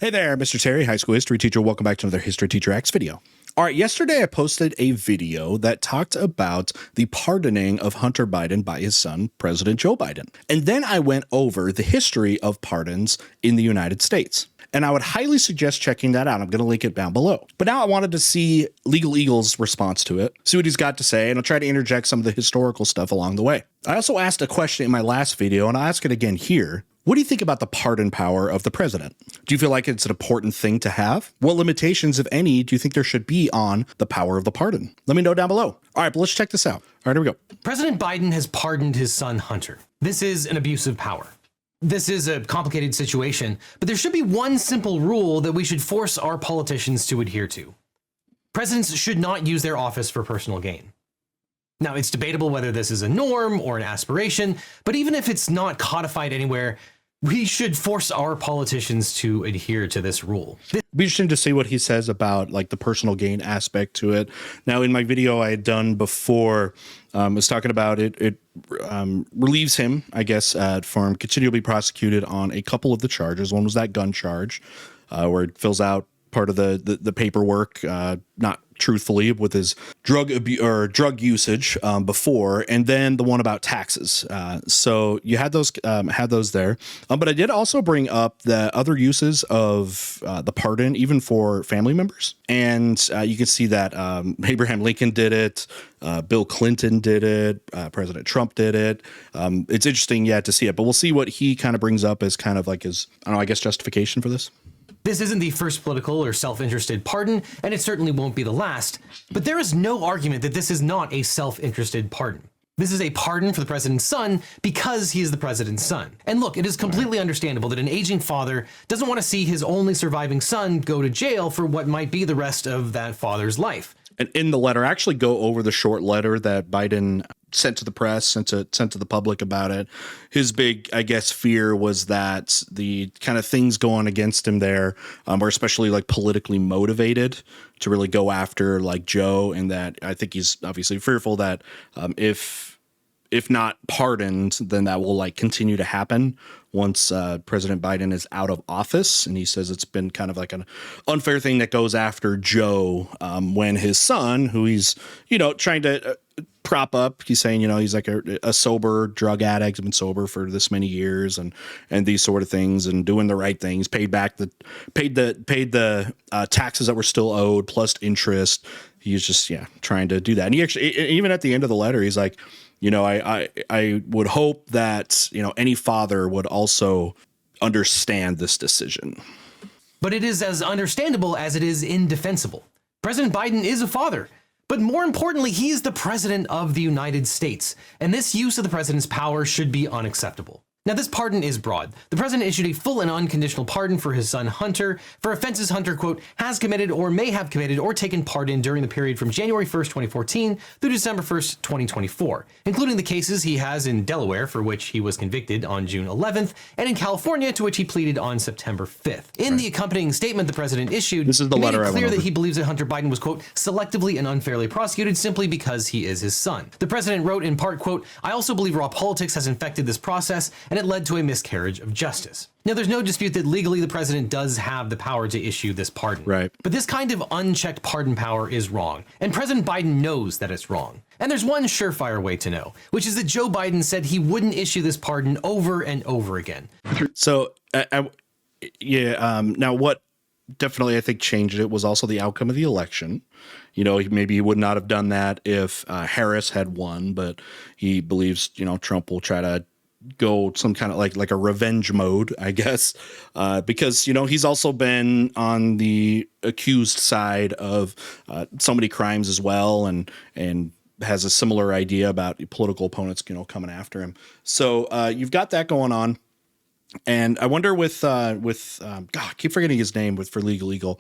Hey there, Mr. Terry, high school history teacher. Welcome back to another History Teacher X video. All right, yesterday I posted a video that talked about the pardoning of Hunter Biden by his son, President Joe Biden. And then I went over the history of pardons in the United States. And I would highly suggest checking that out. I'm going to link it down below. But now I wanted to see Legal Eagle's response to it, see what he's got to say, and I'll try to interject some of the historical stuff along the way. I also asked a question in my last video, and I'll ask it again here. What do you think about the pardon power of the president? Do you feel like it's an important thing to have? What limitations, if any, do you think there should be on the power of the pardon? Let me know down below. All right, but let's check this out. All right, here we go. President Biden has pardoned his son Hunter. This is an abuse of power. This is a complicated situation, but there should be one simple rule that we should force our politicians to adhere to. Presidents should not use their office for personal gain. Now, it's debatable whether this is a norm or an aspiration, but even if it's not codified anywhere, we should force our politicians to adhere to this rule. It'd be interesting to see what he says about like the personal gain aspect to it. Now, in my video I had done before, I was talking about it relieves him, I guess, from continually prosecuted on a couple of the charges. One was that gun charge, where it fills out part of the paperwork, not truthfully, with his drug usage before, and then the one about taxes. So you had those there. But I did also bring up the other uses of the pardon, even for family members. And you can see that Abraham Lincoln did it. Bill Clinton did it. President Trump did it. It's interesting yet to see it, but we'll see what he kind of brings up as kind of like his, I don't know, I guess justification for this. This isn't the first political or self-interested pardon, and it certainly won't be the last, but there is no argument that this is not a self-interested pardon. This is a pardon for the president's son because he is the president's son. And look, it is completely understandable that an aging father doesn't want to see his only surviving son go to jail for what might be the rest of that father's life. And in the letter, I actually go over the short letter that Biden sent to the press, sent to the public about it. His big, I guess, fear was that the kind of things going against him there are especially like politically motivated to really go after like Joe, and that I think he's obviously fearful that if not pardoned, then that will like continue to happen once President Biden is out of office. And he says it's been kind of like an unfair thing that goes after Joe when his son, who he's, trying to prop up, he's saying, he's like a sober drug addict, been sober for this many years and these sort of things, and doing the right things, paid the taxes that were still owed plus interest. He's just, trying to do that. And he actually, even at the end of the letter, he's like, I would hope that, any father would also understand this decision. But it is as understandable as it is indefensible. President Biden is a father, but more importantly, he is the president of the United States, and this use of the president's power should be unacceptable. Now, this pardon is broad. The president issued a full and unconditional pardon for his son Hunter for offenses Hunter, quote, has committed or may have committed or taken part in during the period from January 1st, 2014 through December 1st, 2024, including the cases he has in Delaware, for which he was convicted on June 11th, and in California, to which he pleaded on September 5th. In the accompanying statement the president issued, this is the letter he made it clear that he believes that Hunter Biden was, quote, selectively and unfairly prosecuted simply because he is his son. The president wrote in part, quote, I also believe raw politics has infected this process, and it led to a miscarriage of justice. Now, there's no dispute that legally the president does have the power to issue this pardon. Right. But this kind of unchecked pardon power is wrong, and President Biden knows that it's wrong. And there's one surefire way to know, which is that Joe Biden said he wouldn't issue this pardon over and over again. So, now what definitely I think changed it was also the outcome of the election. Maybe he would not have done that if Harris had won, but he believes, Trump will try to go some kind of like a revenge mode, I guess, because, he's also been on the accused side of so many crimes as well, and has a similar idea about political opponents, coming after him. So you've got that going on. And I wonder with God, I keep forgetting his name for Legal Eagle.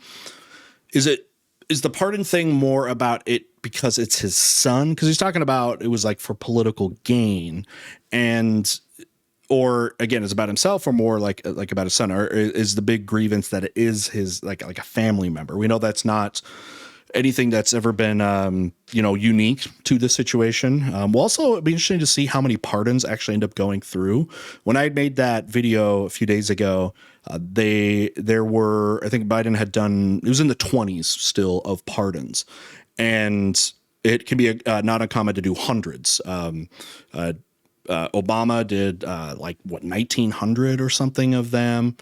Is the pardon thing more about it because it's his son? Because he's talking about it was like for political gain, or again, it's about himself, or more like about his son, or is the big grievance that it is his like a family member? We know that's not anything that's ever been, unique to this situation. We'll also be interesting to see how many pardons actually end up going through. When I made that video a few days ago, there were, I think Biden had done, it was in the 20s still of pardons, and it can be not uncommon to do hundreds. Obama did 1,900 or something of them.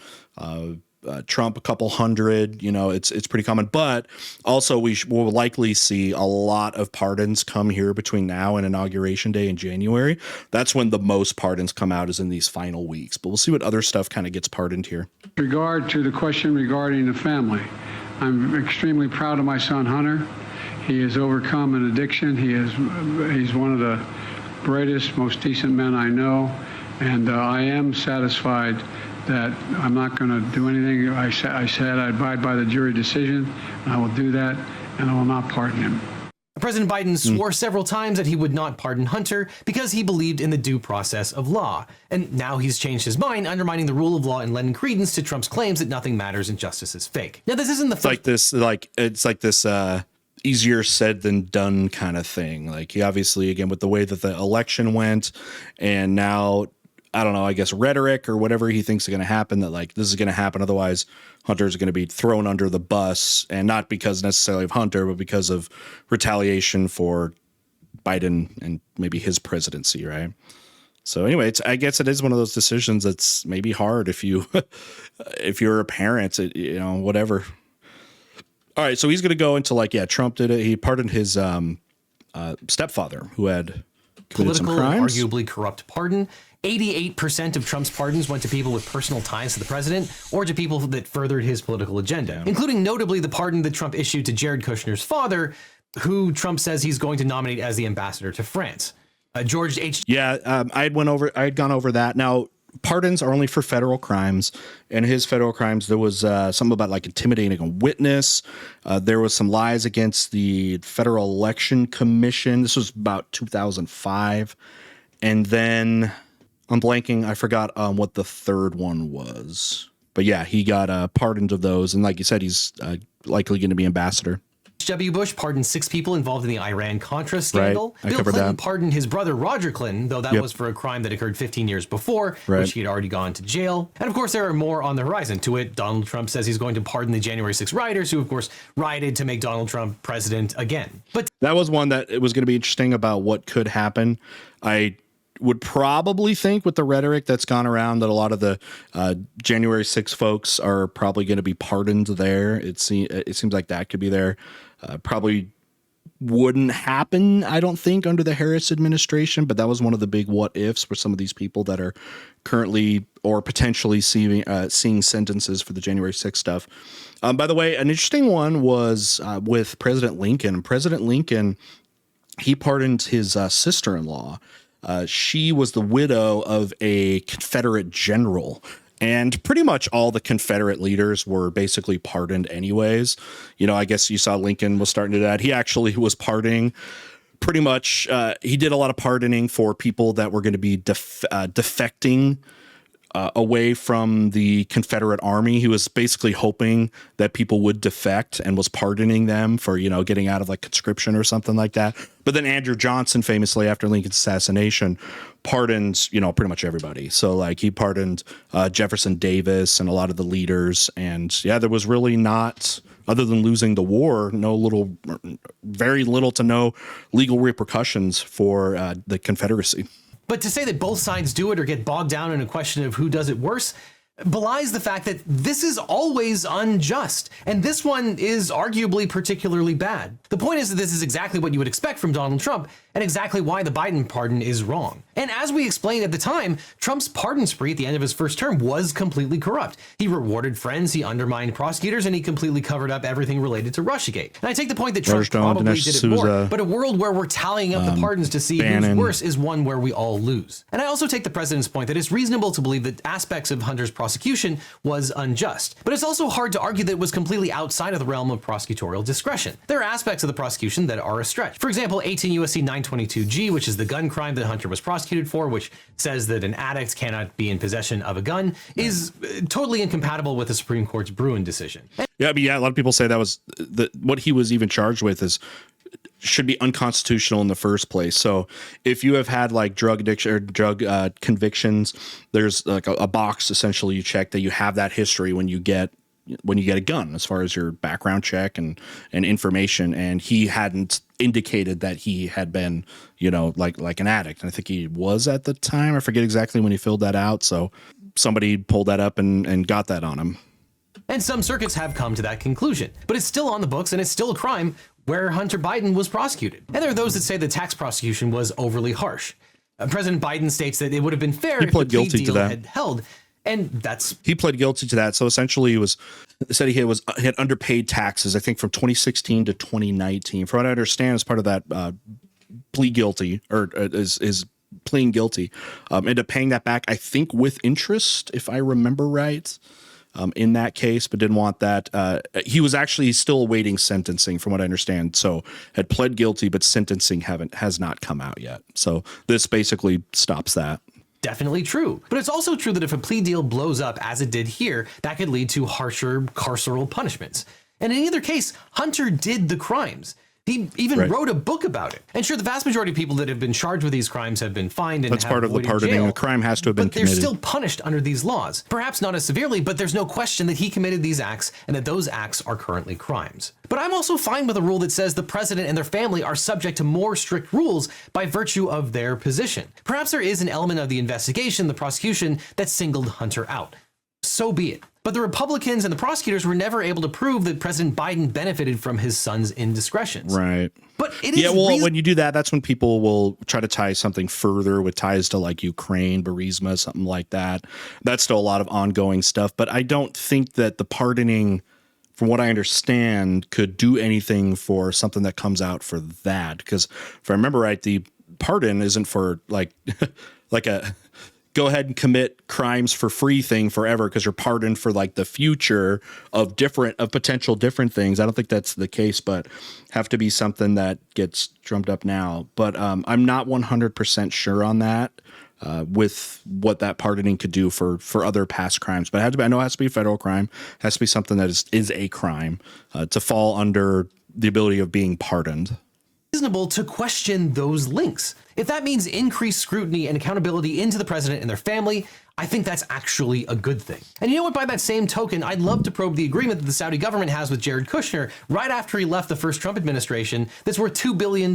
Trump a couple hundred. It's pretty common. But also we'll likely see a lot of pardons come here between now and Inauguration Day in January. That's when the most pardons come out, is in these final weeks. But we'll see what other stuff kind of gets pardoned here. With regard to the question regarding the family, I'm extremely proud of my son Hunter. He has overcome an addiction. He's one of the brightest, most decent men I know, and I am satisfied that I'm not going to do anything. I said I abide by the jury decision, and I will do that, and I will not pardon him. President Biden swore several times that he would not pardon Hunter because he believed in the due process of law. And now he's changed his mind, undermining the rule of law and lending credence to Trump's claims that nothing matters and justice is fake. Now, this isn't the first. It's like this easier said than done kind of thing. Like, he obviously, again, with the way that the election went, and now, I don't know, I guess rhetoric or whatever he thinks is going to happen, that like this is going to happen. Otherwise, Hunter's going to be thrown under the bus, and not because necessarily of Hunter, but because of retaliation for Biden and maybe his presidency. Right. So anyway, I guess it is one of those decisions that's maybe hard if if you're a parent, whatever. All right. So he's going to go into Trump did it. He pardoned his stepfather who had committed some crimes. And arguably corrupt pardon. 88% of Trump's pardons went to people with personal ties to the president or to people that furthered his political agenda, including notably the pardon that Trump issued to Jared Kushner's father, who Trump says he's going to nominate as the ambassador to France. George H. Yeah, I had gone over that. Now, pardons are only for federal crimes, and his federal crimes, there was something about intimidating a witness. There was some lies against the Federal Election Commission. This was about 2005. And then I'm blanking. I forgot what the third one was. But yeah, he got pardoned of those. And like you said, he's likely going to be ambassador. W. Bush pardoned 6 people involved in the Iran-Contra scandal. Right. Bill Clinton pardoned his brother Roger Clinton, though that was for a crime that occurred 15 years before, which he had already gone to jail. And of course, there are more on the horizon. To it, Donald Trump says he's going to pardon the January 6 rioters, who of course rioted to make Donald Trump president again. But that was one that it was going to be interesting about what could happen. I would probably think, with the rhetoric that's gone around, that a lot of the January 6 folks are probably going to be pardoned there. It seems like that could be there. Probably wouldn't happen, I don't think, under the Harris administration, but that was one of the big what ifs for some of these people that are currently or potentially seeing sentences for the January 6 stuff. By the way, an interesting one was with President Lincoln. President Lincoln, he pardoned his sister-in-law. She was the widow of a Confederate general, and pretty much all the Confederate leaders were basically pardoned anyways. I guess you saw Lincoln was starting to do that. He actually was pardoning pretty much. He did a lot of pardoning for people that were going to be defecting away from the Confederate Army. He was basically hoping that people would defect, and was pardoning them for, getting out of conscription or something like that. But then Andrew Johnson, famously after Lincoln's assassination, pardoned, pretty much everybody. So he pardoned Jefferson Davis and a lot of the leaders. And yeah, there was really not, other than losing the war, very little to no legal repercussions for the Confederacy. But to say that both sides do it or get bogged down in a question of who does it worse belies the fact that this is always unjust, and this one is arguably particularly bad. The point is that this is exactly what you would expect from Donald Trump, and exactly why the Biden pardon is wrong. And as we explained at the time, Trump's pardon spree at the end of his first term was completely corrupt. He rewarded friends, he undermined prosecutors, and he completely covered up everything related to Russiagate. And I take the point that Trump probably did it more, but a world where we're tallying up the pardons to see who's worse is one where we all lose. And I also take the president's point that it's reasonable to believe that aspects of Hunter's prosecution was unjust. But it's also hard to argue that it was completely outside of the realm of prosecutorial discretion. There are aspects of the prosecution that are a stretch. For example, 18 U.S.C. 922G, which is the gun crime that Hunter was prosecuted for, which says that an addict cannot be in possession of a gun, is totally incompatible with the Supreme Court's Bruin decision. Yeah, but yeah, a lot of people say that was what he was even charged with should be unconstitutional in the first place. So if you have had like drug addiction or drug convictions, there's like a box essentially you check that you have that history when you get a gun, as far as your background check and information. And he hadn't indicated that he had been, like an addict. And I think he was at the time. I forget exactly when he filled that out. So somebody pulled that up and got that on him. And some circuits have come to that conclusion, but it's still on the books and it's still a crime where Hunter Biden was prosecuted. And there are those that say the tax prosecution was overly harsh. President Biden states that it would have been fair if the plea deal had held, and he pled guilty to that. So essentially, he said he had underpaid taxes, I think, from 2016 to 2019. From what I understand, as part of that plea guilty, or is pleading guilty, ended up paying that back, I think, with interest, if I remember right. In that case, but didn't want that. He was actually still awaiting sentencing, from what I understand. So had pled guilty, but sentencing has not come out yet. So this basically stops that. Definitely true. But it's also true that if a plea deal blows up, as it did here, that could lead to harsher carceral punishments. And in either case, Hunter did the crimes. He even wrote a book about it. And sure, the vast majority of people that have been charged with these crimes have been fined and that's part of the pardoning. Jail, a crime has to have been committed. They're still punished under these laws. Perhaps not as severely, but there's no question that he committed these acts and that those acts are currently crimes. But I'm also fine with a rule that says the president and their family are subject to more strict rules by virtue of their position. Perhaps there is an element of the investigation, the prosecution, that singled Hunter out. So be it. But the Republicans and the prosecutors were never able to prove that President Biden benefited from his son's indiscretions. Right. But it is when you do that, that's when people will try to tie something further with ties to like Ukraine, Burisma, something like that. That's still a lot of ongoing stuff. But I don't think that the pardoning, from what I understand, could do anything for something that comes out for that. Because if I remember right, the pardon isn't for like a go ahead and commit crimes for free thing forever because you're pardoned for like the future of potential different things. I don't think that's the case, but have to be something that gets drummed up now. But I'm not 100% sure on that with what that pardoning could do for other past crimes. But I know it has to be a federal crime. It has to be something that is a crime to fall under the ability of being pardoned. Reasonable to question those links. If that means increased scrutiny and accountability into the president and their family, I think that's actually a good thing. And you know what, by that same token, I'd love to probe the agreement that the Saudi government has with Jared Kushner right after he left the first Trump administration that's worth $2 billion.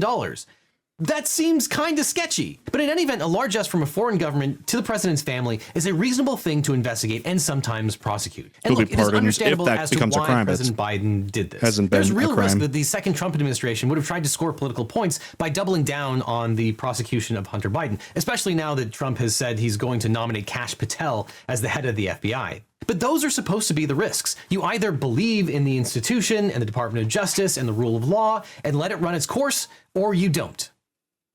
That seems kind of sketchy. But in any event, a largesse from a foreign government to the president's family is a reasonable thing to investigate and sometimes prosecute. And look, it is understandable as to why President Biden did this. There's real risk that the second Trump administration would have tried to score political points by doubling down on the prosecution of Hunter Biden, especially now that Trump has said he's going to nominate Kash Patel as the head of the FBI. But those are supposed to be the risks. You either believe in the institution and the Department of Justice and the rule of law and let it run its course, or you don't.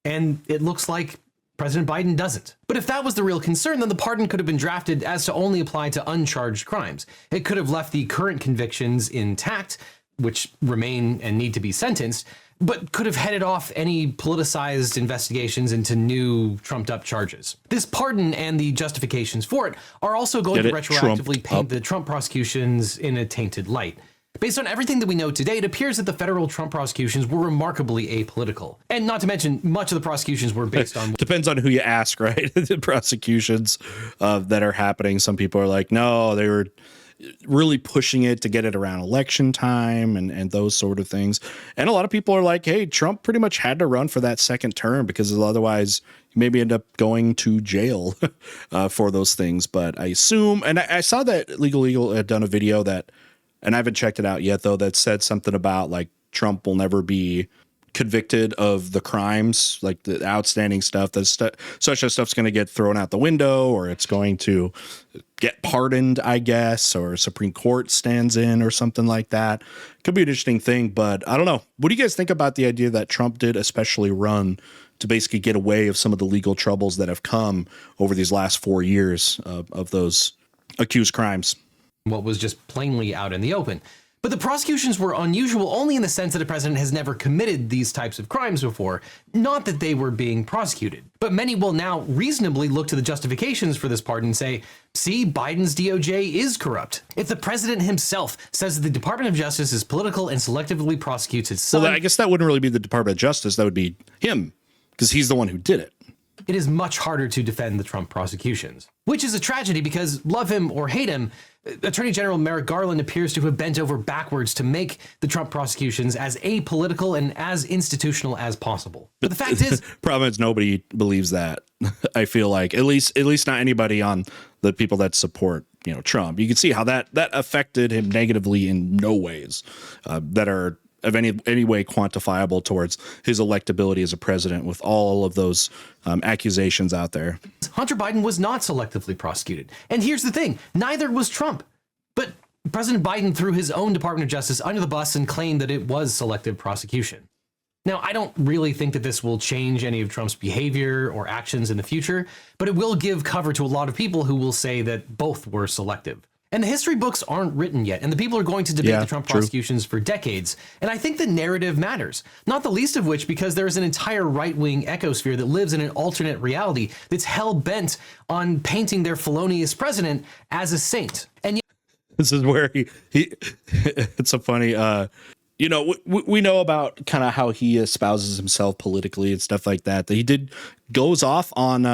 And it looks like President Biden doesn't. But if that was the real concern, then the pardon could have been drafted as to only apply to uncharged crimes. It could have left the current convictions intact, which remain and need to be sentenced, but could have headed off any politicized investigations into new trumped-up charges. This pardon and the justifications for it are also going to retroactively paint the Trump prosecutions in a tainted light. Based on everything that we know today, it appears that the federal Trump prosecutions were remarkably apolitical. And not to mention, much of the prosecutions were based on... Depends on who you ask, right? The prosecutions that are happening. Some people are like, no, they were really pushing it to get it around election time and those sort of things. And a lot of people are like, hey, Trump pretty much had to run for that second term because otherwise he maybe end up going to jail for those things. But I assume, and I saw that legaleagle had done a video that, and I haven't checked it out yet, though, that said something about like Trump will never be convicted of the crimes, like the outstanding stuff. Such as stuff's going to get thrown out the window, or it's going to get pardoned, I guess, or Supreme Court stands in or something like that. Could be an interesting thing, but I don't know. What do you guys think about the idea that Trump did especially run to basically get away of some of the legal troubles that have come over these last 4 years of those accused crimes. What was just plainly out in the open. But the prosecutions were unusual only in the sense that a president has never committed these types of crimes before, not that they were being prosecuted. But many will now reasonably look to the justifications for this pardon and say, see, Biden's DOJ is corrupt. If the president himself says that the Department of Justice is political and selectively prosecutes his son... Well, I guess that wouldn't really be the Department of Justice. That would be him, because he's the one who did it. It is much harder to defend the Trump prosecutions, which is a tragedy because, love him or hate him, Attorney General Merrick Garland appears to have bent over backwards to make the Trump prosecutions as apolitical and as institutional as possible. But the fact is, problem is nobody believes that. I feel like at least not anybody on the people that support, Trump. You can see how that affected him negatively in no ways that are of any way quantifiable towards his electability as a president with all of those accusations out there. Hunter Biden was not selectively prosecuted. And here's the thing, neither was Trump. But President Biden threw his own Department of Justice under the bus and claimed that it was selective prosecution. Now, I don't really think that this will change any of Trump's behavior or actions in the future, but it will give cover to a lot of people who will say that both were selective. And the history books aren't written yet, and the people are going to debate the Trump prosecutions for decades. And I think the narrative matters, not the least of which because there is an entire right-wing ecosphere that lives in an alternate reality that's hell-bent on painting their felonious president as a saint. And this is where he it's so funny. We know about kind of how he espouses himself politically and stuff like that. That he goes off on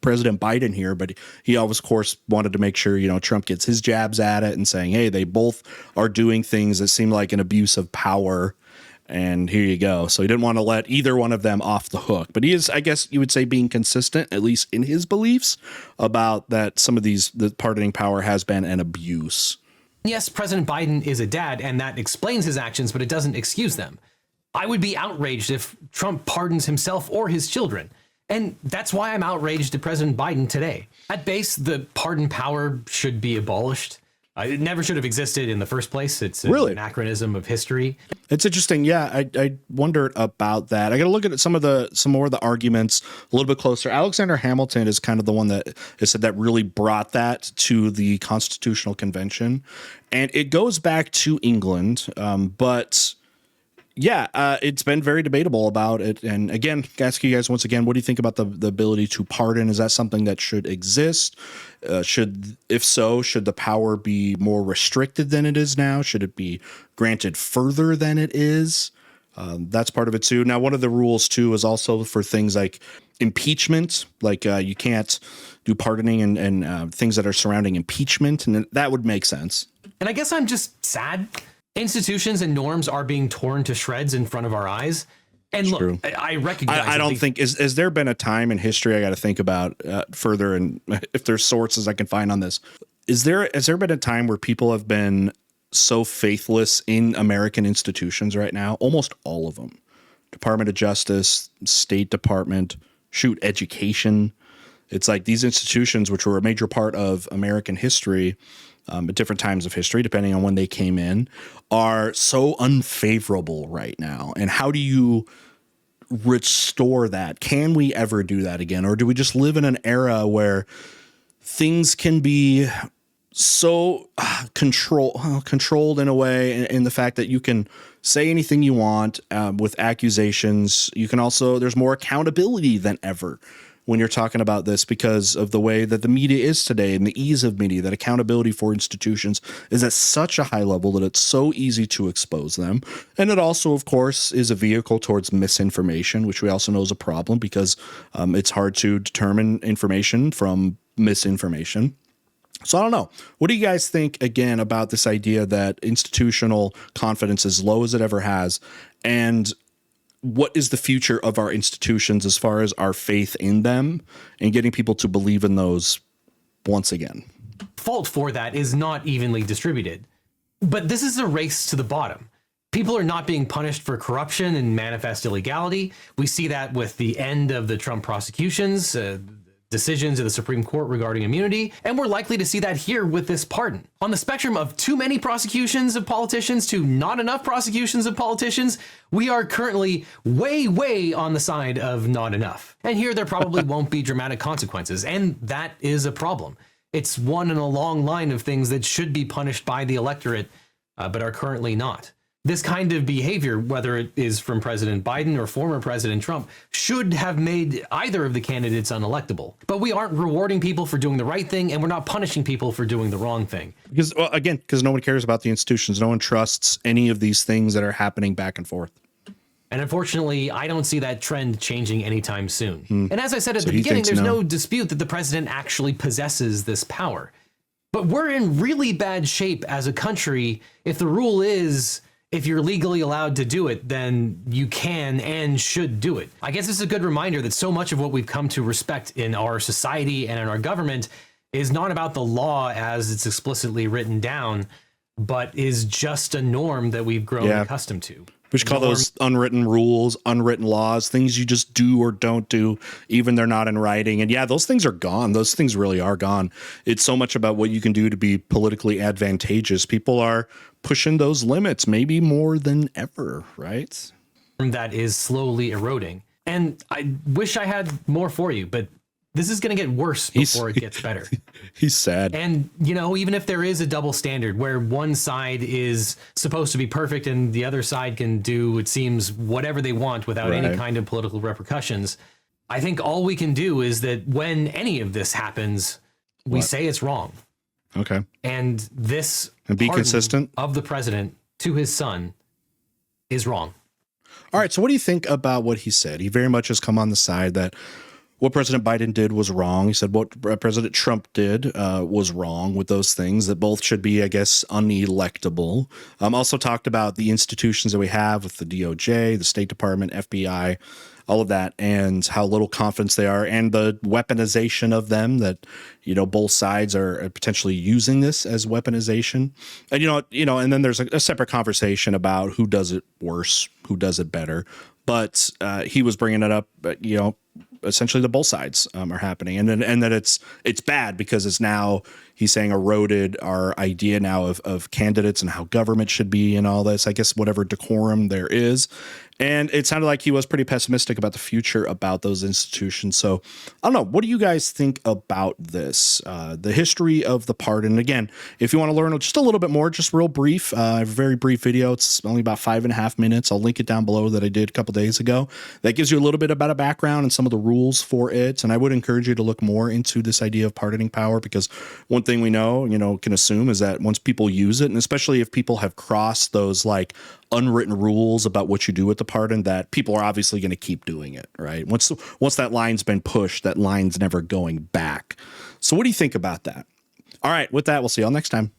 President Biden here, but he always, of course, wanted to make sure, Trump gets his jabs at it and saying, hey, they both are doing things that seem like an abuse of power. And here you go. So he didn't want to let either one of them off the hook. But he is, I guess you would say, being consistent, at least in his beliefs, about that some of the pardoning power has been an abuse. Yes, President Biden is a dad, and that explains his actions, but it doesn't excuse them. I would be outraged if Trump pardons himself or his children. And that's why I'm outraged at President Biden today. At base, the pardon power should be abolished. It never should have existed in the first place. It's an anachronism of history. It's interesting. Yeah, I wondered about that. I got to look at some more of the arguments a little bit closer. Alexander Hamilton is kind of the one that has said that really brought that to the Constitutional Convention, and it goes back to England. But yeah, it's been very debatable about it. And again, ask you guys once again, what do you think about the ability to pardon? Is that something that should exist? If so, should the power be more restricted than it is now? Should it be granted further than it is? That's part of it too. Now, one of the rules too is also for things like impeachment, like you can't do pardoning and things that are surrounding impeachment, and that would make sense. And I guess I'm just sad. Institutions and norms are being torn to shreds in front of our eyes. And look, I recognize. I don't think has there been a time in history I got to think about further, and if there's sources I can find on this, has there been a time where people have been so faithless in American institutions right now? Almost all of them. Department of Justice, State Department, education. It's like these institutions, which were a major part of American history at different times of history, depending on when they came in, are so unfavorable right now. And how do you restore that? Can we ever do that again? Or do we just live in an era where things can be so controlled in a way, in the fact that you can say anything you want with accusations? You can also, there's more accountability than ever when you're talking about this because of the way that the media is today and the ease of media, that accountability for institutions is at such a high level that it's so easy to expose them. And it also, of course, is a vehicle towards misinformation, which we also know is a problem because it's hard to determine information from misinformation. So I don't know. What do you guys think, again, about this idea that institutional confidence is low as it ever has? And what is the future of our institutions as far as our faith in them and getting people to believe in those once again? Fault for that is not evenly distributed. But this is a race to the bottom. People are not being punished for corruption and manifest illegality. We see that with the end of the Trump prosecutions, decisions of the Supreme Court regarding immunity, and we're likely to see that here with this pardon. On the spectrum of too many prosecutions of politicians to not enough prosecutions of politicians, we are currently way, way on the side of not enough. And here there probably won't be dramatic consequences, and that is a problem. It's one in a long line of things that should be punished by the electorate, but are currently not. This kind of behavior, whether it is from President Biden or former President Trump, should have made either of the candidates unelectable. But we aren't rewarding people for doing the right thing, and we're not punishing people for doing the wrong thing. Because, well, again, because no one cares about the institutions. No one trusts any of these things that are happening back and forth. And unfortunately, I don't see that trend changing anytime soon. And as I said at So the he beginning, thinks there's no. no dispute that the president actually possesses this power. But we're in really bad shape as a country if the rule is, if you're legally allowed to do it, then you can and should do it. I guess this is a good reminder that so much of what we've come to respect in our society and in our government is not about the law as it's explicitly written down, but is just a norm that we've grown accustomed to. We should call those unwritten rules, unwritten laws, things you just do or don't do, even they're not in writing. And yeah, those things are gone. Those things really are gone. It's so much about what you can do to be politically advantageous. People are pushing those limits, maybe more than ever, right? That is slowly eroding. And I wish I had more for you, but this is going to get worse before it gets better. He's sad. And, you know, even if there is a double standard where one side is supposed to be perfect and the other side can do, it seems, whatever they want without any kind of political repercussions, I think all we can do is that when any of this happens, we say it's wrong. Okay. And this and be pardon consistent of the president to his son is wrong. All right. So what do you think about what he said? He very much has come on the side that what President Biden did was wrong. He said what President Trump did was wrong with those things, that both should be, I guess, unelectable. Also talked about the institutions that we have with the DOJ, the State Department, FBI, all of that, and how little confidence they are, and the weaponization of them, that, you know, both sides are potentially using this as weaponization. And, and then there's a separate conversation about who does it worse, who does it better. But he was bringing it up, essentially the both sides are happening, and that it's bad because it's now, he's saying, eroded our idea now of candidates and how government should be and all this, I guess, whatever decorum there is. And it sounded like he was pretty pessimistic about the future about those institutions. So I don't know. What do you guys think about this? The history of the pardon. And again, if you want to learn just a little bit more, just real brief, a very brief video. It's only about 5.5 minutes. I'll link it down below that I did a couple days ago. That gives you a little bit about a background and some of the rules for it. And I would encourage you to look more into this idea of pardoning power, because one thing we know, can assume is that once people use it, and especially if people have crossed those like unwritten rules about what you do with the pardon, that people are obviously going to keep doing it, right? Once that line's been pushed, that line's never going back. So what do you think about that? All right, with that, we'll see y'all next time.